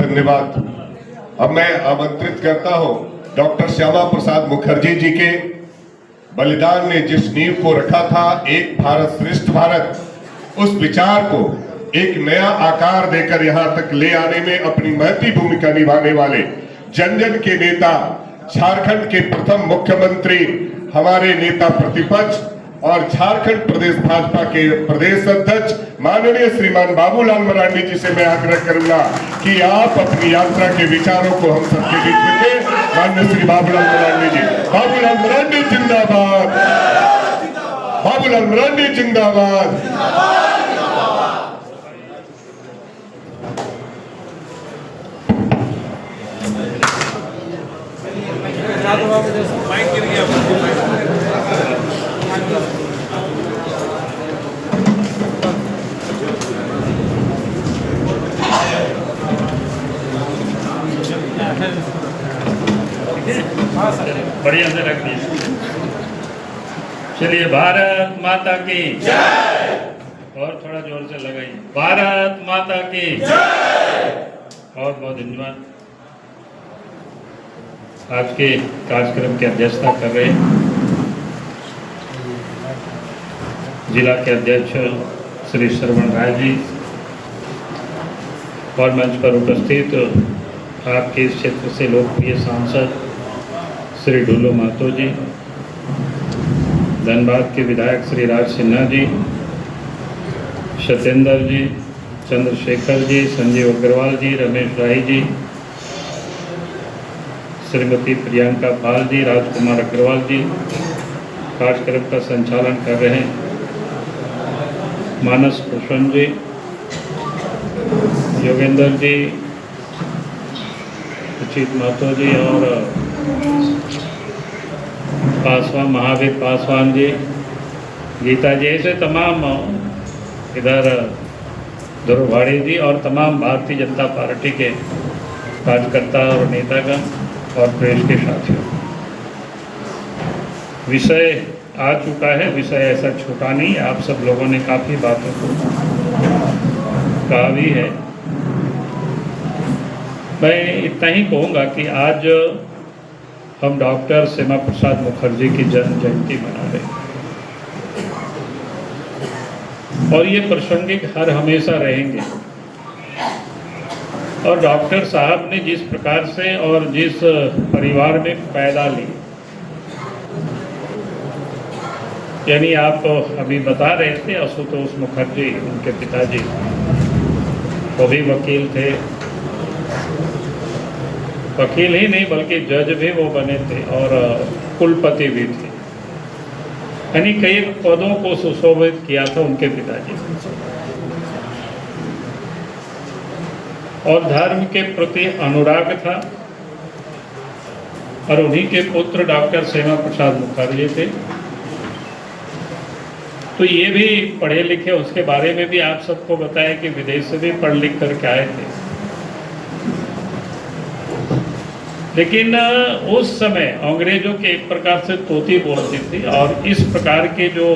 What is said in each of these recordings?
धन्यवाद। अब मैं आमंत्रित करता हूं डॉक्टर श्यामा प्रसाद मुखर्जी जी के बलिदान ने जिस नींव को रखा था, एक भारत श्रेष्ठ भारत, उस विचार को एक नया आकार देकर यहां तक ले आने में अपनी महती भूमिका निभाने वाले जन जन के नेता, झारखंड के प्रथम मुख्यमंत्री, हमारे नेता प्रतिपक्ष और झारखंड प्रदेश भाजपा के प्रदेश अध्यक्ष माननीय श्रीमान बाबूलाल मरांडी जी से मैं आग्रह करूंगा कि आप अपनी यात्रा के विचारों को हम सबके बीच रखें। माननीय श्री बाबूलाल मरांडी जी। बाबूलाल मरांडी जिंदाबाद, बाबूलाल मरांडी जिंदाबाद। बढ़िया से रख दीजिए। चलिए, भारत माता की जय। और थोड़ा जोर से लगाइए, भारत माता की जय। बहुत बहुत धन्यवाद। आज के कार्यक्रम की अध्यक्षता कर रहे जिला के अध्यक्ष श्री श्रवण राय जी और मंच पर उपस्थित आपके इस क्षेत्र से लोकप्रिय सांसद श्री ढूलो महतो जी, धनबाद के विधायक श्री राज सिन्हा जी, सत्येंद्र जी, चंद्रशेखर जी, संजीव अग्रवाल जी, रमेश राय जी, श्रीमती प्रियंका पाल जी, राजकुमार अग्रवाल जी, कार्यक्रम का संचालन कर रहे हैं मानस कृष्ण जी, योगेंद्र जी, उचित महतो जी और पासवान, महावीर पासवान जी, गीता जी, ऐसे तमाम इधर ध्रुवाड़ी जी और तमाम भारतीय जनता पार्टी के कार्यकर्ता और नेतागण और प्रेस के साथियों। विषय आ चुका है, विषय ऐसा छोटा नहीं, आप सब लोगों ने काफ़ी बातों को कहा भी है। मैं इतना ही कहूँगा कि आज हम डॉक्टर श्यामा प्रसाद मुखर्जी की जन्म जयंती मना रहे हैं और ये प्रासंगिक हर हमेशा रहेंगे। और डॉक्टर साहब ने जिस प्रकार से और जिस परिवार में पैदा ली, यानी आप अभी बता रहे थे आशुतोष मुखर्जी, उनके पिताजी, वो भी वकील थे, वकील ही नहीं बल्कि जज भी वो बने थे और कुलपति भी थे, यानी कई पदों को सुशोभित किया था उनके पिताजी। और धर्म के प्रति अनुराग था और उन्हीं के पुत्र डॉक्टर श्यामा प्रसाद मुखर्जी थे। तो ये भी पढ़े लिखे, उसके बारे में भी आप सबको बताया कि विदेश से भी पढ़ लिख करके आए थे। लेकिन उस समय अंग्रेजों के एक प्रकार से तोती बोलती थी और इस प्रकार के जो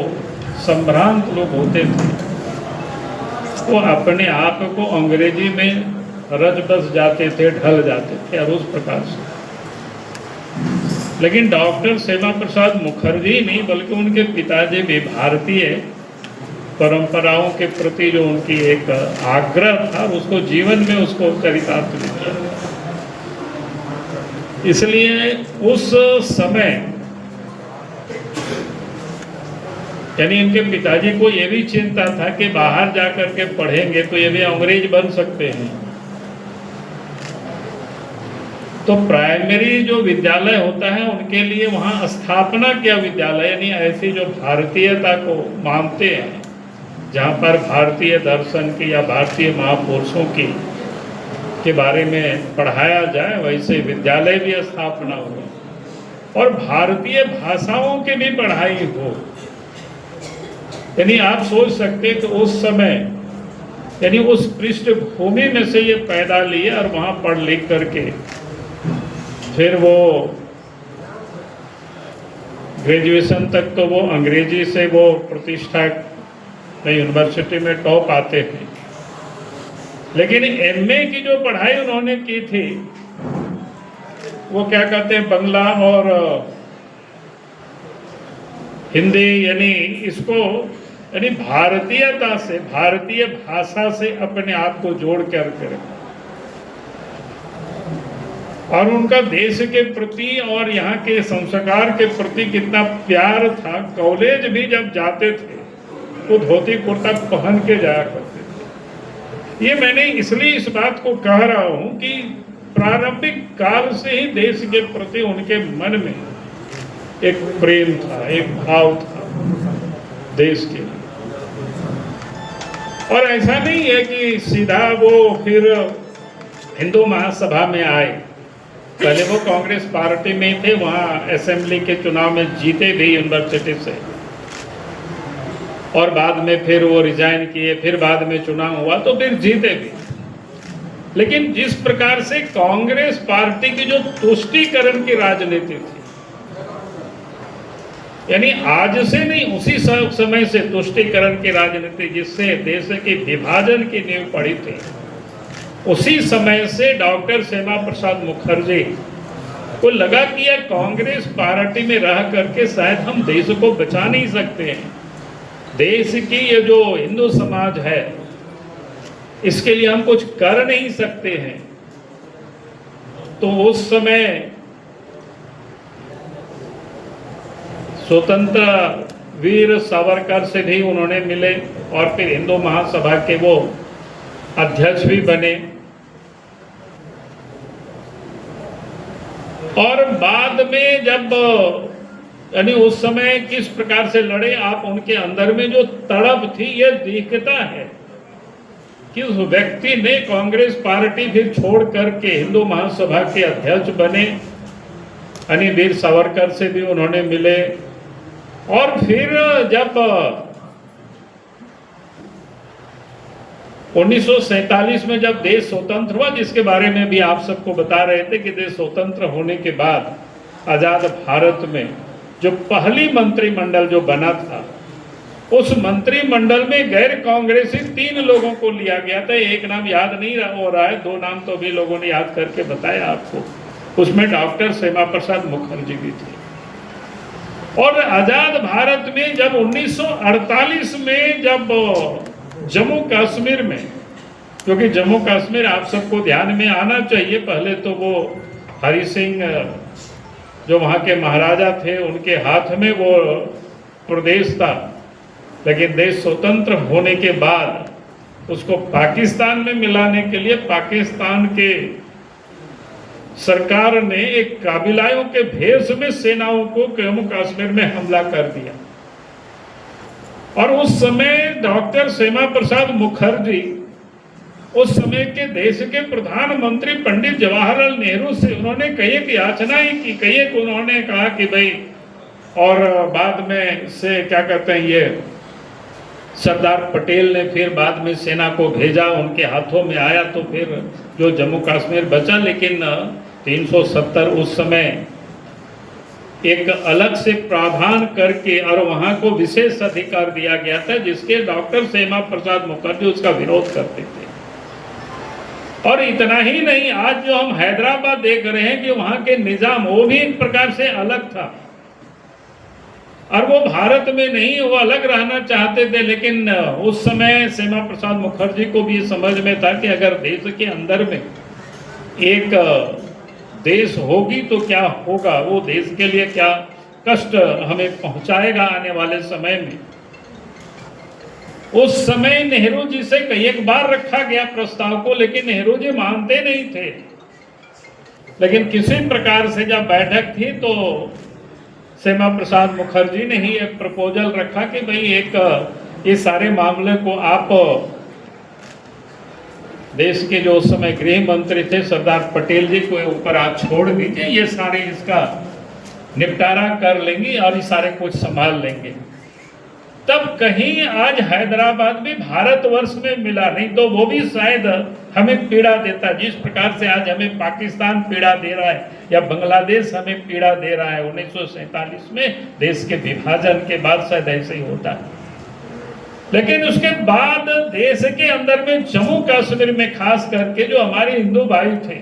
संभ्रांत लोग होते थे वो अपने आप को अंग्रेजी में रच बस जाते थे, ढल जाते थे और उस प्रकार से। लेकिन डॉक्टर श्यामा प्रसाद मुखर्जी नहीं बल्कि उनके पिताजी भी भारतीय परंपराओं के प्रति जो उनकी एक आग्रह था उसको जीवन में उसको चरितार्थ किया। इसलिए उस समय यानी इनके पिताजी को ये भी चिंता था कि बाहर जाकर के पढ़ेंगे तो ये भी अंग्रेज बन सकते हैं। तो प्राइमरी जो विद्यालय होता है उनके लिए वहाँ स्थापना किया विद्यालय, यानी ऐसी जो भारतीयता को मानते हैं, जहाँ पर भारतीय दर्शन की या भारतीय महापुरुषों की के बारे में पढ़ाया जाए, वैसे विद्यालय भी स्थापना हो और भारतीय भाषाओं की भी पढ़ाई हो। यानी आप सोच सकते कि उस समय यानी उस पृष्ठभूमि में से ये पैदा लिए और वहाँ पढ़ लिख करके फिर वो ग्रेजुएशन तक तो वो अंग्रेजी से वो प्रतिष्ठा यूनिवर्सिटी में टॉप आते हैं। लेकिन एमए की जो पढ़ाई उन्होंने की थी वो क्या कहते हैं, बंगला और हिंदी, यानी इसको यानी भारतीयता से, भारतीय भाषा से अपने आप को जोड़ कर रखा। और उनका देश के प्रति और यहाँ के संस्कार के प्रति कितना प्यार था। कॉलेज भी जब जाते थे तो धोती कुर्ता पहन के जाया करते थे। ये मैंने इसलिए इस बात को कह रहा हूँ कि प्रारंभिक काल से ही देश के प्रति उनके मन में एक प्रेम था, एक भाव था देश के लिए। और ऐसा नहीं है कि सीधा वो फिर हिंदू महासभा में आए। पहले वो कांग्रेस पार्टी में थे, वहाँ असेंबली के चुनाव में जीते भी यूनिवर्सिटी से, और बाद में फिर वो रिजाइन किए, फिर बाद में चुनाव हुआ तो फिर जीते भी। लेकिन जिस प्रकार से कांग्रेस पार्टी की जो तुष्टीकरण की राजनीति थी, यानी आज से नहीं, उसी समय से तुष्टीकरण की राजनीति जिससे देश के विभाजन की नींव पड़ी थी, उसी समय से डॉक्टर श्यामा प्रसाद मुखर्जी को लगा कि यह कांग्रेस पार्टी में रह करके शायद हम देश को बचा नहीं सकते हैं। देश की ये जो हिंदू समाज है इसके लिए हम कुछ कर नहीं सकते हैं। तो उस समय स्वतंत्र वीर सावरकर से भी उन्होंने मिले और फिर हिंदू महासभा के वो अध्यक्ष भी बने। और बाद में जब यानी उस समय किस प्रकार से लड़े, आप उनके अंदर में जो तड़प थी ये दिखता है कि उस व्यक्ति ने कांग्रेस पार्टी फिर छोड़ करके हिंदू महासभा के अध्यक्ष बने। यानी वीर सावरकर से भी उन्होंने मिले। और फिर जब 1947 में जब देश स्वतंत्र हुआ, जिसके बारे में भी आप सबको बता रहे थे कि देश स्वतंत्र होने के बाद आजाद भारत में जो पहली मंत्रिमंडल जो बना था, उस मंत्रिमंडल में गैर कांग्रेसी 3 लोगों को लिया गया था। एक नाम याद नहीं हो रहा है, 2 नाम तो भी लोगों ने याद करके बताया आपको। उसमें डॉक्टर श्यामा प्रसाद मुखर्जी भी थे। और आजाद भारत में जब 1948 में जब जम्मू कश्मीर में, क्योंकि जम्मू कश्मीर आप सबको ध्यान में आना चाहिए, पहले तो वो हरि सिंह जो वहाँ के महाराजा थे उनके हाथ में वो प्रदेश था। लेकिन देश स्वतंत्र होने के बाद उसको पाकिस्तान में मिलाने के लिए पाकिस्तान के सरकार ने एक काबिलाइयों के भेष में सेनाओं को जम्मू कश्मीर में हमला कर दिया। और उस समय डॉक्टर श्यामा प्रसाद मुखर्जी उस समय के देश के प्रधानमंत्री पंडित जवाहरलाल नेहरू से उन्होंने कई एक याचना ही की, कई एक उन्होंने कहा कि भाई, और बाद में से क्या कहते हैं ये सरदार पटेल ने फिर बाद में सेना को भेजा, उनके हाथों में आया तो फिर जो जम्मू कश्मीर बचा। लेकिन 370 उस समय एक अलग से प्रावधान करके और वहां को विशेष अधिकार दिया गया था, जिसके डॉक्टर श्यामा प्रसाद मुखर्जी उसका विरोध करते थे। और इतना ही नहीं, आज जो हम हैदराबाद देख रहे हैं कि वहां के निजाम वो भी एक प्रकार से अलग था, और वो भारत में नहीं, वो अलग रहना चाहते थे। लेकिन उस समय श्यामा प्रसाद मुखर्जी को भी समझ में था कि अगर देश के अंदर में एक देश होगी तो क्या होगा, वो देश के लिए क्या कष्ट हमें पहुंचाएगा आने वाले समय में। उस समय नेहरू जी से कई एक बार रखा गया प्रस्ताव को, लेकिन नेहरू जी मानते नहीं थे। लेकिन किसी प्रकार से जब बैठक थी तो श्यामा प्रसाद मुखर्जी ने ही एक प्रपोजल रखा कि भाई एक ये सारे मामले को आप देश के जो उस समय गृह मंत्री थे सरदार पटेल जी को ऊपर आप छोड़ दीजिए, ये सारे इसका निपटारा कर लेंगे और ये सारे कुछ संभाल लेंगे। तब कहीं आज हैदराबाद भी भारतवर्ष में मिला, नहीं तो वो भी शायद हमें पीड़ा देता, जिस प्रकार से आज हमें पाकिस्तान पीड़ा दे रहा है या बांग्लादेश हमें पीड़ा दे रहा है। 1947 में देश के विभाजन के बाद शायद ऐसे ही होता है। लेकिन उसके बाद देश के अंदर में जम्मू कश्मीर में खास करके जो हमारे हिंदू भाई थे,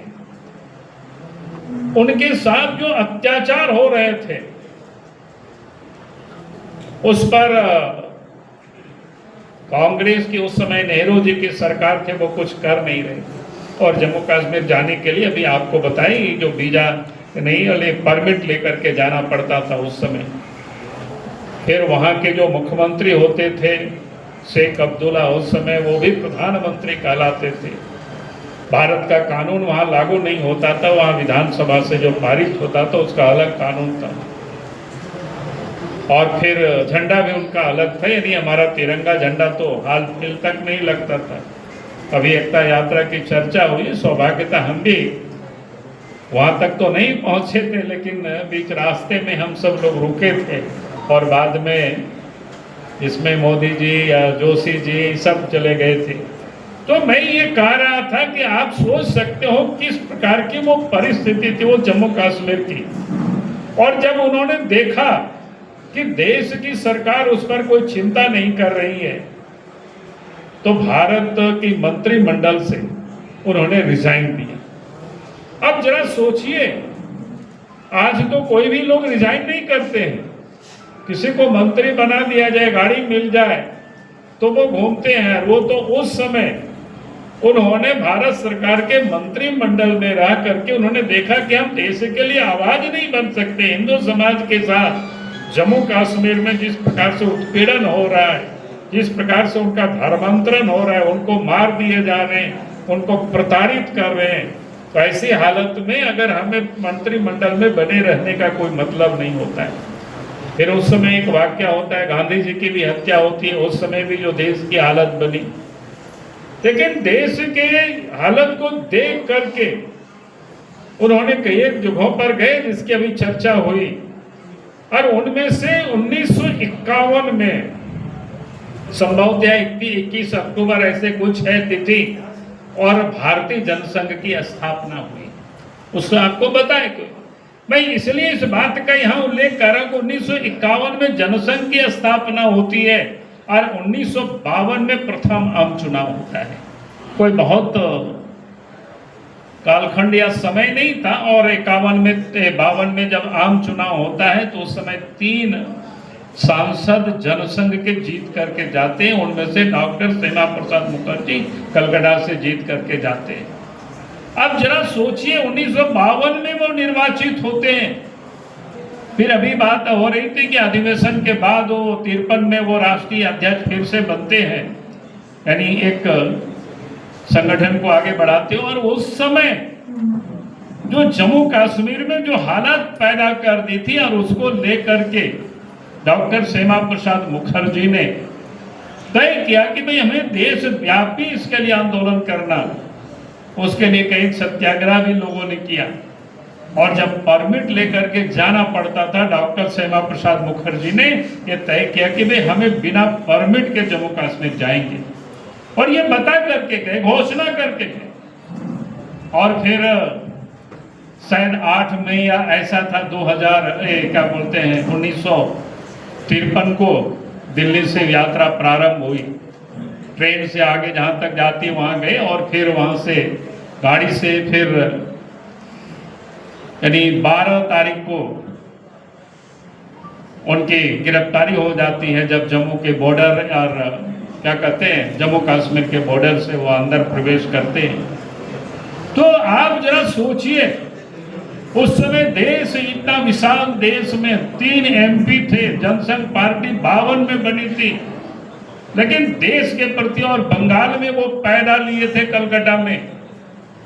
उनके साथ जो अत्याचार हो रहे थे, उस पर कांग्रेस की उस समय नेहरू जी की सरकार थे, वो कुछ कर नहीं रही। और जम्मू कश्मीर जाने के लिए अभी आपको बताई जो वीजा नहीं वाले परमिट लेकर के जाना पड़ता था उस समय। फिर वहां के जो मुख्यमंत्री होते थे शेख अब्दुल्ला, उस समय वो भी प्रधानमंत्री कहलाते थे। भारत का कानून वहां लागू नहीं होता था, वहां विधानसभा से जो पारित होता था उसका अलग कानून था। और फिर झंडा भी उनका अलग था, यानी हमारा तिरंगा झंडा तो हाल फिल तक नहीं लगता था। अभी एकता यात्रा की चर्चा हुई, सौभाग्यता हम भी वहां तक तो नहीं पहुंचे थे, लेकिन बीच रास्ते में हम सब लोग रुके थे। और बाद में इसमें मोदी जी या जोशी जी सब चले गए थे। तो मैं ये कह रहा था कि आप सोच सकते हो किस प्रकार की वो परिस्थिति थी वो जम्मू कश्मीर की। और जब उन्होंने देखा कि देश की सरकार उस पर कोई चिंता नहीं कर रही है, तो भारत की मंत्रिमंडल से उन्होंने रिजाइन दिया। अब जरा सोचिए, आज तो कोई भी लोग रिजाइन नहीं करते हैं। किसी को मंत्री बना दिया जाए, गाड़ी मिल जाए तो वो घूमते हैं। वो तो उस समय उन्होंने भारत सरकार के मंत्रिमंडल में रह करके उन्होंने देखा कि हम देश के लिए आवाज नहीं बन सकते। हिंदू समाज के साथ जम्मू कश्मीर में जिस प्रकार से उत्पीड़न हो रहा है, जिस प्रकार से उनका धर्मांतरण हो रहा है, उनको मार दिए जा रहे हैं, उनको प्रताड़ित कर रहे हैं, तो ऐसी हालत में अगर हमें मंत्रिमंडल में बने रहने का कोई मतलब नहीं होता है। फिर उस समय एक वाक्य होता है, गांधी जी की भी हत्या होती है, उस समय भी जो देश की हालत बनी। लेकिन देश के हालत को देख करके उन्होंने कई एक जगहों पर गए जिसकी अभी चर्चा हुई, और उनमें से 1951 में संभवतः 21 अक्टूबर ऐसे कुछ है तिथि, और भारतीय जनसंघ की स्थापना हुई। उससे आपको बताए कि मैं इसलिए इस बात का यहाँ उल्लेख कर रहा हूँ कि 1951 में जनसंघ की स्थापना होती है और 1952 में प्रथम आम चुनाव होता है। कोई बहुत कालखंड या समय नहीं था। और 52 में जब आम चुनाव होता है तो उस समय 3 सांसद जनसंघ के जीत करके जाते हैं। उनमें से डॉक्टर श्यामा प्रसाद मुखर्जी कलकत्ता से जीत करके जाते हैं। अब जरा सोचिए, 1952 में वो निर्वाचित होते हैं। फिर अभी बात हो रही थी कि अधिवेशन के बाद वो 53 में वो राष्ट्रीय अध्यक्ष फिर से बनते हैं, यानी एक संगठन को आगे बढ़ाते हो। और उस समय जो जम्मू कश्मीर में जो हालत पैदा कर दी थी, और उसको लेकर के डॉक्टर श्यामा प्रसाद मुखर्जी ने तय किया कि भाई हमें देशव्यापी इसके लिए आंदोलन करना। उसके लिए कई सत्याग्रह भी लोगों ने किया, और जब परमिट लेकर के जाना पड़ता था, डॉक्टर श्यामा प्रसाद मुखर्जी ने यह तय किया कि भाई हमें बिना परमिट के जम्मू कश्मीर जाएंगे, और ये बता करके गए, घोषणा करके गए। और फिर शायद 8 मई या ऐसा था 1953 को दिल्ली से यात्रा प्रारंभ हुई। ट्रेन से आगे जहां तक जाती है वहां गए, और फिर वहां से गाड़ी से फिर यानी 12 तारीख को उनकी गिरफ्तारी हो जाती है, जब जम्मू के बॉर्डर और क्या कहते हैं जम्मू कश्मीर के बॉर्डर से वो अंदर प्रवेश करते हैं। तो आप जरा सोचिए, उस समय देश इतना विशाल देश में 3 MP थे, जनसंघ पार्टी 52 में बनी थी, लेकिन देश के प्रति, और बंगाल में वो पैदा लिए थे कलकत्ता में,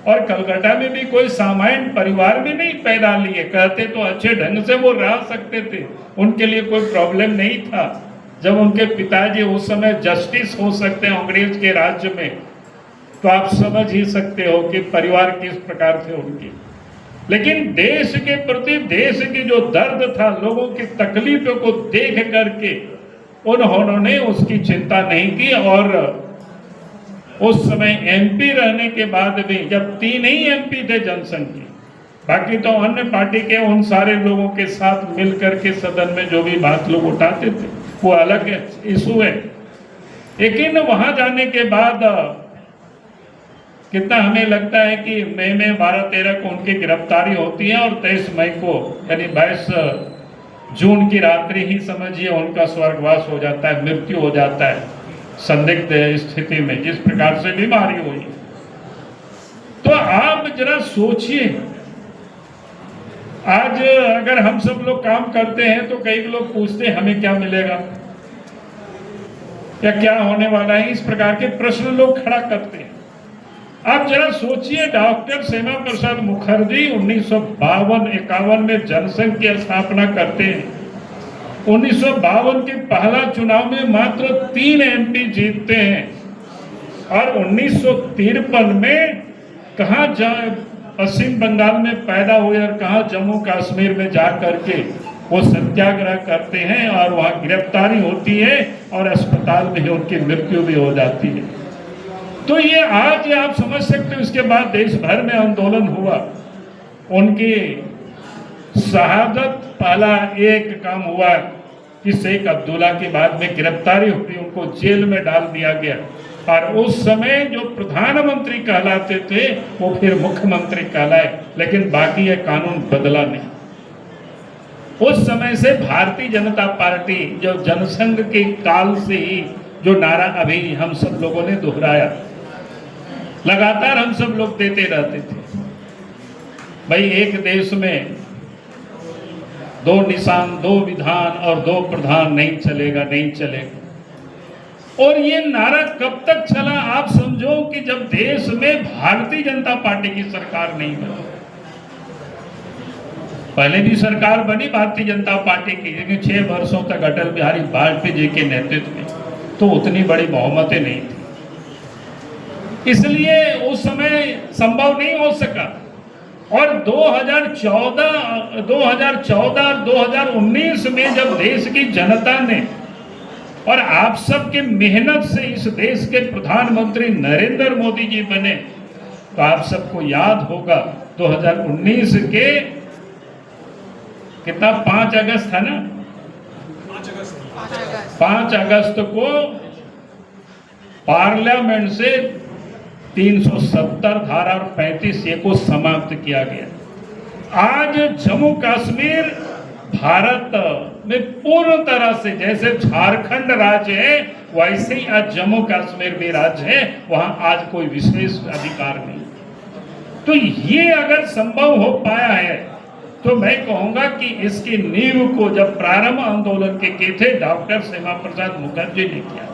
और कलकत्ता में भी कोई सामान्य परिवार में नहीं पैदा लिए, कहते तो अच्छे ढंग से वो रह सकते थे, उनके लिए कोई प्रॉब्लम नहीं था। जब उनके पिताजी उस समय जस्टिस हो सकते हैं अंग्रेज के राज्य में, तो आप समझ ही सकते हो कि परिवार किस प्रकार थे उनकी। लेकिन देश के प्रति, देश की जो दर्द था, लोगों की तकलीफों को देख करके उन्होंने उसकी चिंता नहीं की। और उस समय MP रहने के बाद भी, जब 3 ही MP थे जनसंघ के, बाकी तो अन्य पार्टी के उन सारे लोगों के साथ मिलकर के सदन में जो भी बात लोग उठाते थे वो अलग इशू है। लेकिन वहां जाने के बाद कितना हमें लगता है कि मई में 12-13 को उनकी गिरफ्तारी होती है और 23 मई को यानी 22 जून की रात्रि ही समझिए उनका स्वर्गवास हो जाता है, मृत्यु हो जाता है संदिग्ध स्थिति में, जिस प्रकार से बीमारी हुई। तो आप जरा सोचिए, आज अगर हम सब लोग काम करते हैं तो कई लोग पूछते हैं हमें क्या मिलेगा या क्या होने वाला है, इस प्रकार के प्रश्न लोग खड़ा करते हैं। आप जरा सोचिए, डॉक्टर श्यामा प्रसाद मुखर्जी 1952-51 में जनसंघ की स्थापना करते हैं। 1952 के पहला चुनाव में मात्र 3 MP जीतते हैं और 1953 में कहाँ पश्चिम बंगाल में पैदा हुए और कहाँ जम्मू कश्मीर में जा करके वो सत्याग्रह करते हैं और वहाँ गिरफ्तारी होती है और अस्पताल में उनकी मृत्यु भी हो जाती है। तो ये आज आप समझ सकते हो, इसके बाद देश भर में आंदोलन हुआ, उनकी शहादत पहला एक काम हुआ कि शेख अब्दुल्ला की बाद में गिरफ्तारी हुई, उनको जेल में डाल दिया गया और उस समय जो प्रधानमंत्री कहलाते थे वो फिर मुख्यमंत्री कहलाए, लेकिन बाकी ये कानून बदला नहीं। उस समय से भारतीय जनता पार्टी जो जनसंघ के काल से ही जो नारा अभी हम सब लोगों ने दोहराया, लगातार हम सब लोग देते रहते थे, भाई एक देश में 2 निशान 2 विधान और 2 प्रधान नहीं चलेगा, नहीं चलेगा। और ये नारा कब तक चला आप समझो कि जब देश में भारतीय जनता पार्टी की सरकार नहीं बनी। पहले भी सरकार बनी भारतीय जनता पार्टी की, लेकिन 6 वर्षों तक अटल बिहारी वाजपेयी जी के नेतृत्व में तो उतनी बड़ी बहुमतें नहीं थी, इसलिए उस समय संभव नहीं हो सका। और 2014 और 2019 में जब देश की जनता ने और आप सब की मेहनत से इस देश के प्रधानमंत्री नरेंद्र मोदी जी बने, तो आप सबको याद होगा 2019 के कितना 5 अगस्त है ना, 5 अगस्त को पार्लियामेंट से 370 धारा और 35A को समाप्त किया गया। आज जम्मू कश्मीर भारत में पूर्ण तरह से, जैसे झारखंड राज्य है वैसे ही आज जम्मू कश्मीर भी राज्य है, वहां आज कोई विशेष अधिकार नहीं। तो ये अगर संभव हो पाया है तो मैं कहूंगा कि इसकी नींव को जब प्रारंभ आंदोलन के थे डॉक्टर श्यामा प्रसाद मुखर्जी ने किया।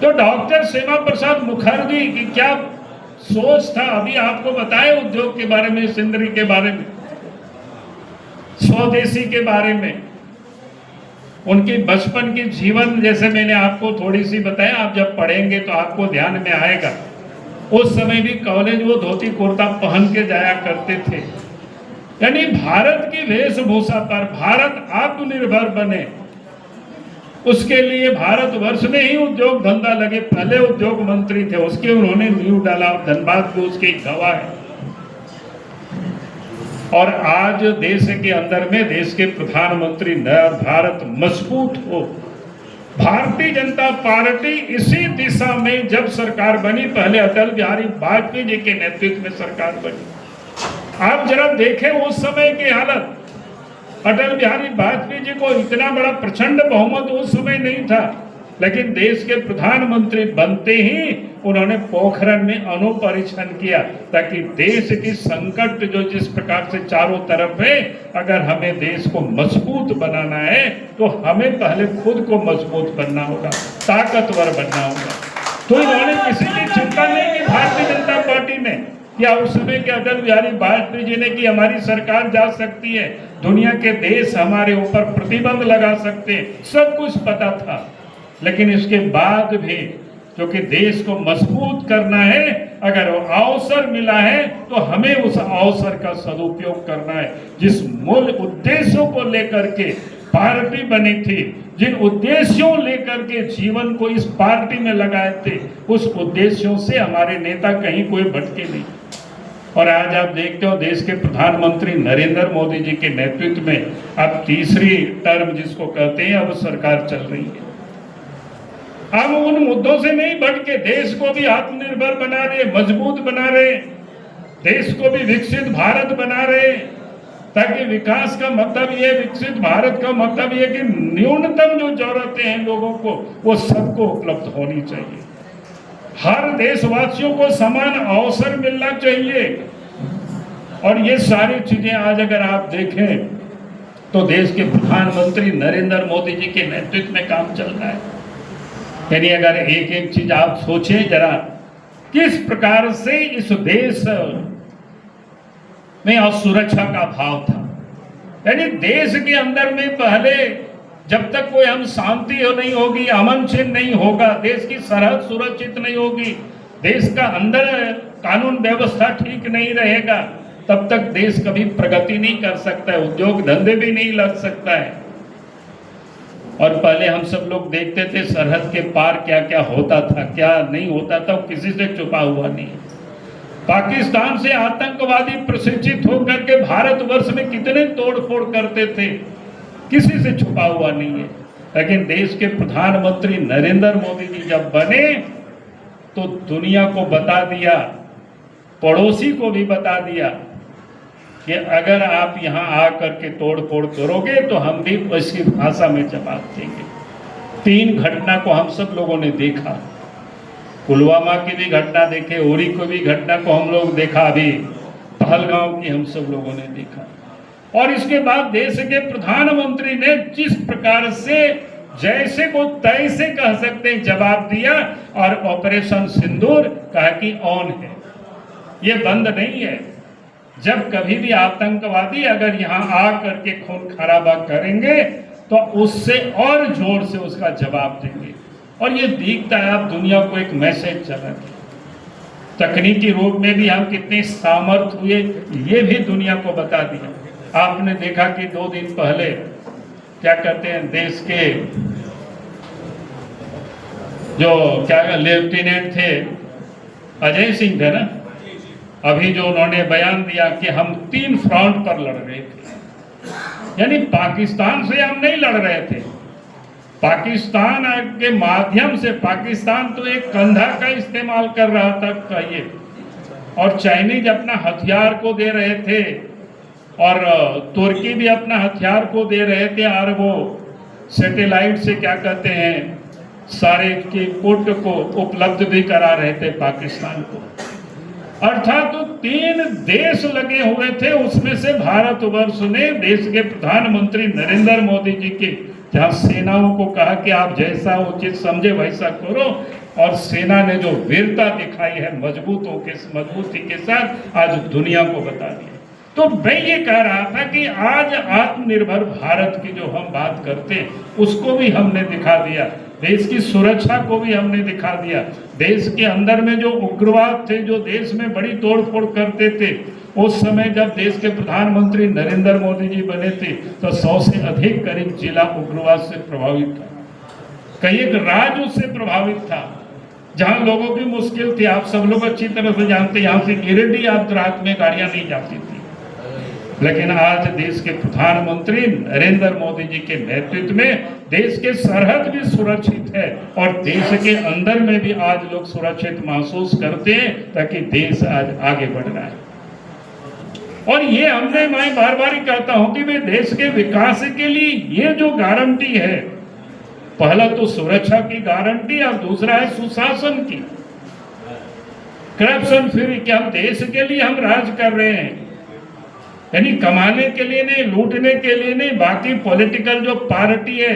तो डॉक्टर श्यामा प्रसाद मुखर्जी की क्या सोच था, अभी आपको बताया उद्योग के बारे में, सिंदरी के बारे में, स्वदेशी के बारे में, उनकी बचपन की जीवन जैसे मैंने आपको थोड़ी सी बताया, आप जब पढ़ेंगे तो आपको ध्यान में आएगा। उस समय भी कॉलेज वो धोती कुर्ता पहन के जाया करते थे। यानी भारत की वेशभूषा पर भारत आत्मनिर्भर बने, उसके लिए भारतवर्ष में ही उद्योग धंधा लगे। पहले उद्योग मंत्री थे, उसके उन्होंने नींव डाला और धनबाद को उसकी गवाह है। और आज देश के अंदर में देश के प्रधानमंत्री नया भारत मजबूत हो, भारतीय जनता पार्टी इसी दिशा में जब सरकार बनी, पहले अटल बिहारी वाजपेयी जी के नेतृत्व में सरकार बनी। आप जरा देखें उस समय की हालत, अटल बिहारी वाजपेयी जी को इतना बड़ा प्रचंड बहुमत उस समय नहीं था, लेकिन देश के प्रधानमंत्री बनते ही उन्होंने पोखरण में अणु परीक्षण किया, ताकि देश की संकट जो जिस प्रकार से चारों तरफ है, अगर हमें देश को मजबूत बनाना है तो हमें पहले खुद को मजबूत बनना होगा, ताकतवर बनना होगा। तो इन्होंने किसी की चिंता नहीं की भारतीय जनता पार्टी ने, या उस समय के अटल बिहारी वाजपेयी जी ने कि हमारी सरकार जा सकती है, दुनिया के देश हमारे ऊपर प्रतिबंध लगा सकते हैं, सब कुछ पता था। लेकिन इसके बाद भी क्योंकि देश को मजबूत करना है, अगर वो अवसर मिला है तो हमें उस अवसर का सदुपयोग करना है। जिस मूल उद्देश्यों को लेकर के पार्टी बनी थी, जिन उद्देश्यों लेकर के जीवन को इस पार्टी में लगाए थे, उस उद्देश्यों से हमारे नेता कहीं कोई भटके नहीं। और आज आप देखते हो देश के प्रधानमंत्री नरेंद्र मोदी जी के नेतृत्व में अब तीसरी टर्म जिसको कहते हैं अब सरकार चल रही है। हम उन मुद्दों से नहीं बढ़ के देश को भी आत्मनिर्भर बना रहे, मजबूत बना रहे, देश को भी विकसित भारत बना रहे, ताकि विकास का मतलब ये, विकसित भारत का मतलब ये कि न्यूनतम जो जरूरतें हैं लोगों को वो सबको उपलब्ध होनी चाहिए। हर देशवासियों को समान अवसर मिलना चाहिए। और ये सारी चीजें आज अगर आप देखें तो देश के प्रधानमंत्री नरेंद्र मोदी जी के नेतृत्व में काम चल रहा है। यानी अगर एक एक चीज आप सोचें जरा, किस प्रकार से इस देश में असुरक्षा का भाव था। यानी देश के अंदर में पहले जब तक कोई हम शांति नहीं होगी, अमन चैन नहीं होगा, देश की सरहद सुरक्षित नहीं होगी, देश का अंदर कानून व्यवस्था ठीक नहीं रहेगा, तब तक देश कभी प्रगति नहीं कर सकता है, उद्योग धंधे भी नहीं लग सकता है। और पहले हम सब लोग देखते थे सरहद के पार क्या क्या होता था, क्या नहीं होता था, किसी से छुपा हुआ नहीं। पाकिस्तान से आतंकवादी प्रशिक्षित होकर के भारतवर्ष में कितने तोड़फोड़ करते थे, किसी से छुपा हुआ नहीं है। लेकिन देश के प्रधानमंत्री नरेंद्र मोदी जी जब बने तो दुनिया को बता दिया, पड़ोसी को भी बता दिया कि अगर आप यहाँ आकर के तोड़फोड़ करोगे तो हम भी उसी भाषा में जवाब देंगे। 3 घटना को हम सब लोगों ने देखा, पुलवामा की भी घटना देखे, उरी को भी घटना को हम लोग देखा, अभी पहलगांव की हम सब लोगों ने देखा। और इसके बाद देश के प्रधानमंत्री ने जिस प्रकार से जैसे को तैसे कह सकते हैं जवाब दिया, और ऑपरेशन सिंदूर कहा कि ऑन है, ये बंद नहीं है। जब कभी भी आतंकवादी अगर यहाँ आ करके खून खराबा करेंगे तो उससे और जोर से उसका जवाब देंगे। और ये दिखता है, आप दुनिया को एक मैसेज चला, तकनीकी रूप में भी हम कितने सामर्थ हुए ये भी दुनिया को बता दिया। आपने देखा कि 2 दिन पहले क्या कहते हैं, देश के जो क्या लेफ्टिनेंट थे अजय सिंह थे ना, अभी जो उन्होंने बयान दिया कि हम 3 फ्रंट पर लड़ रहे थे। यानी पाकिस्तान से हम नहीं लड़ रहे थे, पाकिस्तान के माध्यम से। पाकिस्तान तो एक कंधा का इस्तेमाल कर रहा था कहिए, और चाइनीज अपना हथियार को दे रहे थे, और तुर्की भी अपना हथियार को दे रहे थे, और वो सैटेलाइट से क्या कहते हैं सारे के पुट को उपलब्ध भी करा रहे थे पाकिस्तान को। अर्थात तो 3 देश लगे हुए थे, उसमें से भारतवर्ष ने देश के प्रधानमंत्री नरेंद्र मोदी जी के जहां सेनाओं को कहा कि आप जैसा उचित समझे वैसा करो, और सेना ने जो वीरता दिखाई है मजबूती के साथ आज दुनिया को बता दिया। तो मैं ये कह रहा था कि आज आत्मनिर्भर भारत की जो हम बात करते हैं उसको भी हमने दिखा दिया, देश की सुरक्षा को भी हमने दिखा दिया। देश के अंदर में जो उग्रवाद थे, जो देश में बड़ी तोड़फोड़ करते थे, उस समय जब देश के प्रधानमंत्री नरेंद्र मोदी जी बने थे तो 100 से अधिक करीब जिला उग्रवाद से प्रभावित था, कई एक राज्य उससे प्रभावित था जहां लोगों की मुश्किल थी। आप सब लोग अच्छी तरह से जानते हैं, यहाँ से गिरिडीह आप रात में गाड़ियां नहीं जाती थी। लेकिन आज देश के प्रधानमंत्री नरेंद्र मोदी जी के नेतृत्व में देश के सरहद भी सुरक्षित है, और देश के अंदर में भी आज लोग सुरक्षित महसूस करते हैं, ताकि देश आज आगे बढ़ रहा है। और ये मैं बार बार ही कहता हूं कि वे देश के विकास के लिए ये जो गारंटी है, पहला तो सुरक्षा की गारंटी और दूसरा है सुशासन की, करप्शन फ्री, कि हम देश के लिए हम राज कर रहे हैं, यानी कमाने के लिए नहीं, लूटने के लिए नहीं। बाकी पॉलिटिकल जो पार्टी है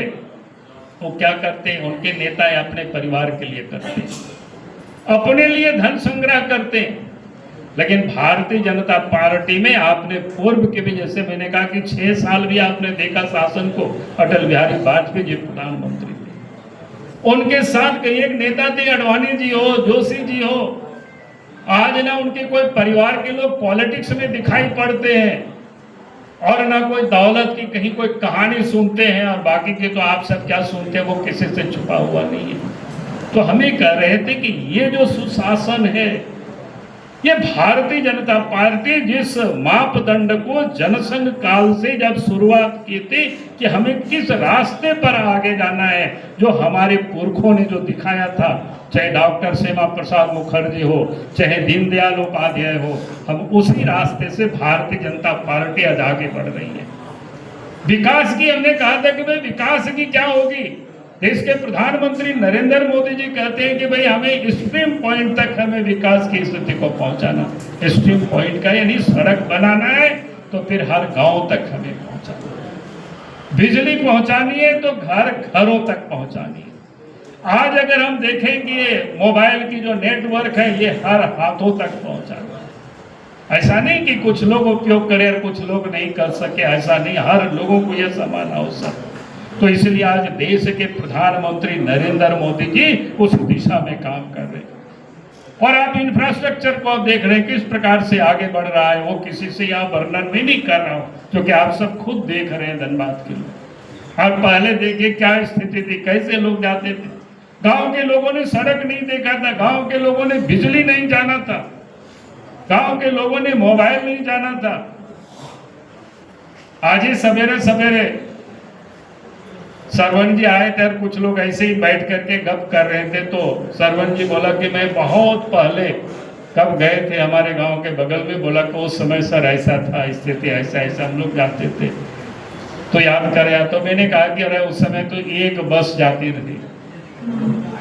वो क्या करते हैं, उनके नेता अपने परिवार के लिए करते हैं, अपने लिए धन संग्रह करते हैं। लेकिन भारतीय जनता पार्टी में आपने पूर्व के भी, जैसे मैंने कहा कि 6 साल भी आपने देखा शासन को, अटल बिहारी वाजपेयी जी प्रधानमंत्री थे, उनके साथ कई एक नेता थे, अडवाणी जी हो, जोशी जी हो, आज ना उनके कोई परिवार के लोग पॉलिटिक्स में दिखाई पड़ते हैं, और ना कोई दौलत की कहीं कोई कहानी सुनते हैं, और बाकी के तो आप सब क्या सुनते हैं वो किसी से छुपा हुआ नहीं है। तो हमें कह रहे थे कि ये जो सुशासन है, ये भारतीय जनता पार्टी जिस मापदंड को जनसंघ काल से जब शुरुआत की थी कि हमें किस रास्ते पर आगे जाना है, जो हमारे पुरखों ने जो दिखाया था, चाहे डॉक्टर श्यामा प्रसाद मुखर्जी हो, चाहे दीनदयाल उपाध्याय हो, हम उसी रास्ते से भारतीय जनता पार्टी आज आगे बढ़ रही है। विकास की हमने कहा था कि भाई विकास की क्या होगी। देश के प्रधानमंत्री नरेंद्र मोदी जी कहते हैं कि भाई हमें स्ट्रीम पॉइंट तक हमें विकास की स्थिति को पहुंचाना। स्ट्रीम पॉइंट का यानी सड़क बनाना है तो फिर हर गांव तक हमें पहुंचाना, बिजली पहुंचानी है तो घर घरों तक पहुंचानी है। आज अगर हम देखें कि ये मोबाइल की जो नेटवर्क है ये हर हाथों तक पहुंचाना है। ऐसा नहीं कि कुछ लोग उपयोग करें और कुछ लोग नहीं कर सके, ऐसा नहीं, हर लोगों को यह समान अवसर। तो इसलिए आज देश के प्रधानमंत्री नरेंद्र मोदी जी उस दिशा में काम कर रहे हैं। और आप इंफ्रास्ट्रक्चर को देख रहे हैं किस प्रकार से आगे बढ़ रहा है, वो किसी से यहाँ वर्णन में नहीं कर रहा हूँ, क्योंकि आप सब खुद देख रहे हैं धनबाद के लोग। आप पहले देखिए क्या स्थिति थी, कैसे लोग जाते थे। गांव के लोगों ने सड़क नहीं देखा था, गांव के लोगों ने बिजली नहीं जाना था, गांव के लोगों ने मोबाइल नहीं जाना था। आज ही सवेरे सवेरे सरवन जी आए थे और कुछ लोग ऐसे ही बैठ करके गप कर रहे थे, तो सरवन जी बोला कि मैं बहुत पहले कब गए थे हमारे गांव के बगल में, बोला कि उस समय सर ऐसा था, स्थिति ऐसा ऐसा, हम लोग जाते थे तो याद कर रहा। तो मैंने कहा कि अरे उस समय तो एक बस जाती रही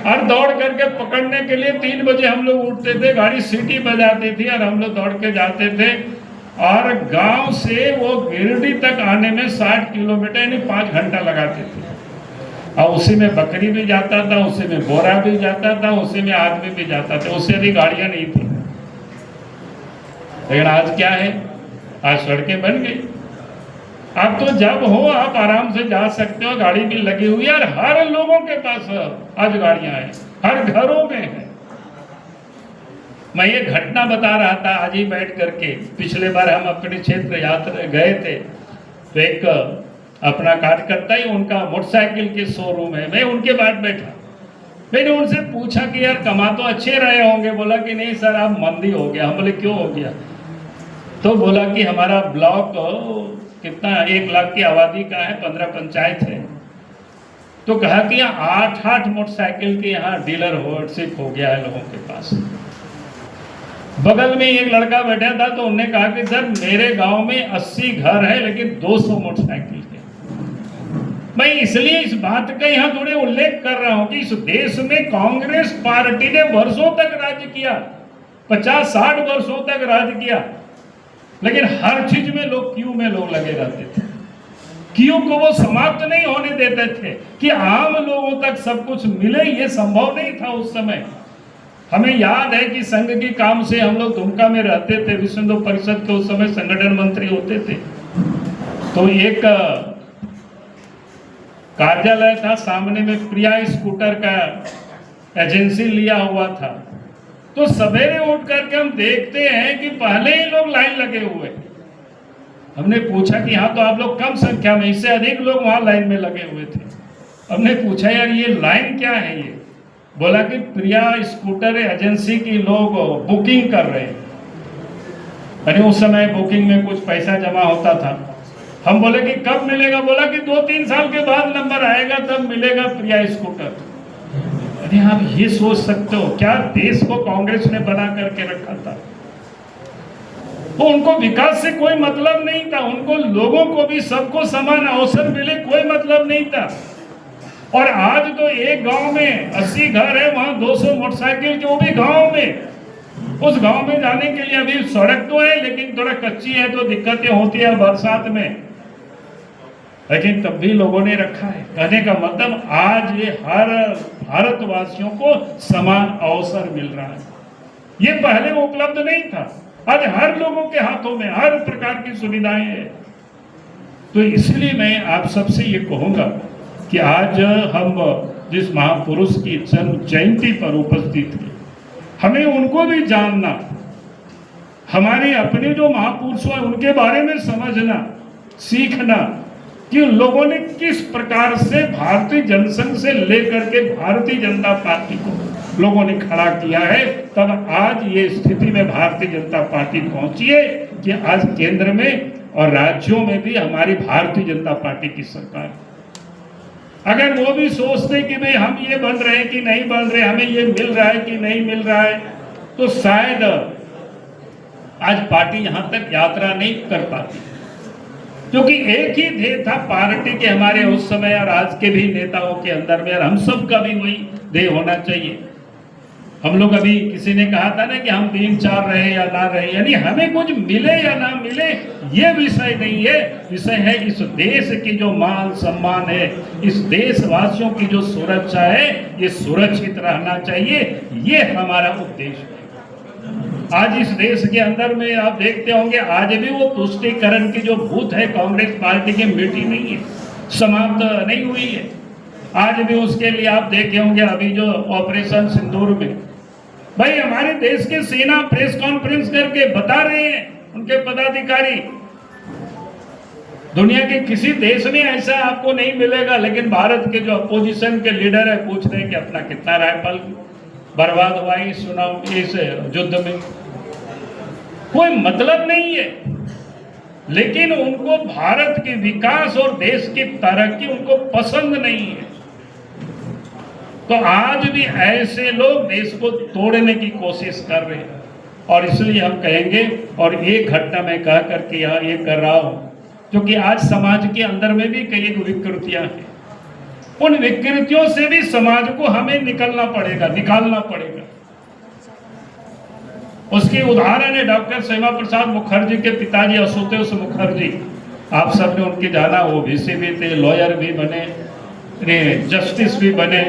और दौड़ करके पकड़ने के लिए 3 बजे हम लोग उठते थे, गाड़ी सीटी बजाती थी और हम लोग दौड़ के जाते थे। और गांव से वो गिरडी तक आने में 60 किलोमीटर यानी 5 घंटा लगाते थे। और उसी में बकरी भी जाता था, उसी में बोरा भी जाता था, उसी में आदमी भी जाता था, उससे भी गाड़ियां नहीं थी। लेकिन आज क्या है, आज सड़कें बन गई। अब तो जब हो आप आराम से जा सकते हो, गाड़ी भी लगी हुई है और हर लोगों के पास आज गाड़ियां हैं, हर घरों में है। मैं ये घटना बता रहा था आज ही बैठ करके। पिछले बार हम अपने क्षेत्र यात्रा गए थे तो एक अपना कार्यकर्ता ही, उनका मोटरसाइकिल के शोरूम है, मैं उनके बाद बैठा। मैंने उनसे पूछा कि यार कमा तो अच्छे रहे होंगे, बोला कि नहीं सर आप मंदी हो गया। हम बोले क्यों हो गया, तो बोला कि हमारा ब्लॉक कितना 1 लाख की आबादी का है, 15 पंचायत है। तो कहा कि 8 मोटरसाइकिल के यहाँ डीलरशिप हो गया है लोगों के पास। बगल में एक लड़का बैठा था तो उन्होंने कहा कि सर मेरे गांव में 80 घर है लेकिन 200 मोटरसाइकिल है। मैं इसलिए इस बात का यहाँ थोड़े उल्लेख कर रहा हूं कि इस देश में कांग्रेस पार्टी ने वर्षों तक राज्य किया, 50-60 वर्षों तक राज्य किया, लेकिन हर चीज में लोग क्यू में लोग लगे रहते थे। क्यू को वो समाप्त नहीं होने देते थे कि आम लोगों तक सब कुछ मिले, ये संभव नहीं था उस समय। हमें याद है कि संघ के काम से हम लोग दुमका में रहते थे, विश्व हिंदू परिषद के उस समय संगठन मंत्री होते थे। तो एक कार्यालय था सामने में, प्रिया स्कूटर का एजेंसी लिया हुआ था। तो सवेरे उठ करके हम देखते हैं कि पहले ही लोग लाइन लगे हुए। हमने पूछा कि हाँ तो आप लोग कम संख्या में, इससे अधिक लोग वहां लाइन में लगे हुए थे। हमने पूछा यार ये लाइन क्या है ये, बोला कि प्रिया स्कूटर एजेंसी की लोग बुकिंग कर रहे हैं। अरे उस समय बुकिंग में कुछ पैसा जमा होता था। हम बोले कि कब मिलेगा, बोला कि 2-3 साल के बाद नंबर आएगा तब मिलेगा प्रिया स्कूटर। अरे आप ये सोच सकते हो क्या देश को कांग्रेस ने बना करके रखा था। तो उनको विकास से कोई मतलब नहीं था, उनको लोगों को भी सबको समान अवसर मिले कोई मतलब नहीं था। और आज तो एक गांव में 80 घर है, वहां 200 मोटरसाइकिल, जो भी गांव में, उस गांव में जाने के लिए अभी सड़क तो है लेकिन थोड़ा कच्ची है तो दिक्कतें होती है बरसात में, लेकिन तब भी लोगों ने रखा है। कहने का मतलब आज ये हर भारतवासियों को समान अवसर मिल रहा है, ये पहले उपलब्ध नहीं था। आज हर लोगों के हाथों में हर प्रकार की सुविधाएं हैं। तो इसलिए मैं आप सबसे ये कहूंगा कि आज हम जिस महापुरुष की जन्म जयंती पर उपस्थित हैं, हमें उनको भी जानना, हमारे अपने जो महापुरुषों हैं उनके बारे में समझना, सीखना कि लोगों ने किस प्रकार से भारतीय जनसंघ से लेकर के भारतीय जनता पार्टी को लोगों ने खड़ा किया है, तब आज ये स्थिति में भारतीय जनता पार्टी पहुंची है कि आज केंद्र में और राज्यों में भी हमारी भारतीय जनता पार्टी की सरकार है। अगर वो भी सोचते कि भाई हम ये बन रहे हैं कि नहीं बन रहे, हमें ये मिल रहा है कि नहीं मिल रहा है, तो शायद आज पार्टी यहां तक यात्रा नहीं कर पाती। क्योंकि एक ही ध्येय था पार्टी के, हमारे उस समय और आज के भी नेताओं के अंदर में, और हम सब का भी वही ध्येय होना चाहिए। हम लोग अभी किसी ने कहा था ना कि हम 3-4 रहे या ना रहे, यानी हमें कुछ मिले या ना मिले ये विषय नहीं है। विषय है इस देश की जो मान सम्मान है, इस देशवासियों की जो सुरक्षा है, ये सुरक्षित रहना चाहिए, ये हमारा उद्देश्य है। आज इस देश के अंदर में आप देखते होंगे आज भी वो तुष्टीकरण की जो भूत है कांग्रेस पार्टी की मिटी नहीं है, समाप्त नहीं हुई है। आज भी उसके लिए आप देखे होंगे अभी जो ऑपरेशन सिंदूर में, भाई हमारे देश के सेना प्रेस कॉन्फ्रेंस करके बता रहे हैं उनके पदाधिकारी, दुनिया के किसी देश में ऐसा आपको नहीं मिलेगा। लेकिन भारत के जो अपोजिशन के लीडर है पूछ रहे हैं कि अपना कितना राइफल बर्बाद हुआ इस चुनाव, इस युद्ध में, कोई मतलब नहीं है। लेकिन उनको भारत के विकास और देश की तरक्की उनको पसंद नहीं है। तो आज भी ऐसे लोग देश को तोड़ने की कोशिश कर रहे हैं, और इसलिए हम कहेंगे, और ये घटना मैं कह करके यहाँ ये कर रहा हूं, क्योंकि आज समाज के अंदर में भी कई विकृतियां हैं। उन विकृतियों से भी समाज को हमें निकालना पड़ेगा। उसकी उदाहरण है डॉक्टर श्यामा प्रसाद मुखर्जी के पिताजी आशुतोष मुखर्जी। आप सबने उनके जाना, वो VC भी थे, लॉयर भी बने, जस्टिस भी बने।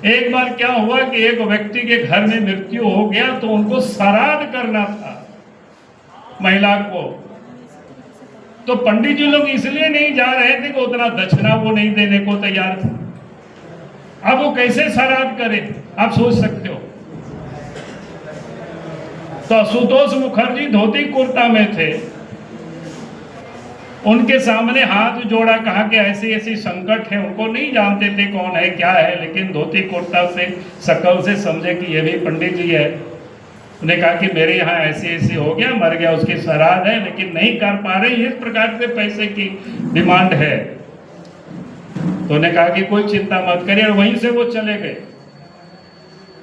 एक बार क्या हुआ कि एक व्यक्ति के घर में मृत्यु हो गया, तो उनको श्राद्ध करना था महिला को। तो पंडित जी लोग इसलिए नहीं जा रहे थे कि उतना दक्षिणा वो नहीं देने को तैयार थे। अब वो कैसे श्राद्ध करे, आप सोच सकते हो। तो आशुतोष मुखर्जी धोती कुर्ता में थे, उनके सामने हाथ जोड़ा, कहा कि ऐसी ऐसी संकट है। उनको नहीं जानते थे कौन है क्या है, लेकिन धोती कुर्ता से शकल से समझे कि ये भी पंडित जी है। उन्हें कहा कि मेरे यहाँ ऐसे ऐसे हो गया, मर गया, उसके श्राद्ध है, लेकिन नहीं कर पा रहे, इस प्रकार से पैसे की डिमांड है। तो उन्हें कहा कि कोई चिंता मत करिए, और वहीं से वो चले गए।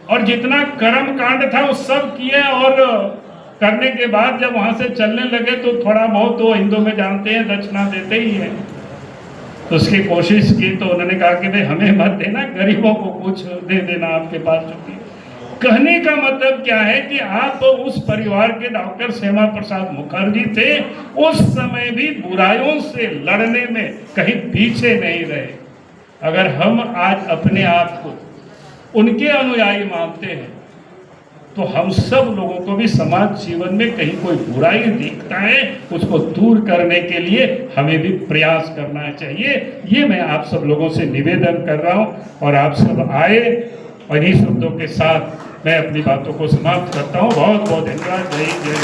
और जितना कर्म कांड था वो सब किए, और करने के बाद जब वहां से चलने लगे तो थोड़ा बहुत तो हिंदू में जानते हैं दक्षिणा देते ही है, तो उसकी कोशिश की। तो उन्होंने कहा कि भाई हमें मत देना, गरीबों को कुछ दे देना आपके पास जो भी। कहने का मतलब क्या है कि आप उस परिवार के डॉक्टर श्यामा प्रसाद मुखर्जी थे, उस समय भी बुराइयों से लड़ने में कहीं पीछे नहीं रहे। अगर हम आज अपने आप को उनके अनुयायी मानते हैं, तो हम सब लोगों को भी समाज जीवन में कहीं कोई बुराई दिखता है, उसको दूर करने के लिए हमें भी प्रयास करना चाहिए। ये मैं आप सब लोगों से निवेदन कर रहा हूं, और आप सब आए। और इन्हीं शब्दों के साथ मैं अपनी बातों को समाप्त करता हूं। बहुत बहुत धन्यवाद। जय जय।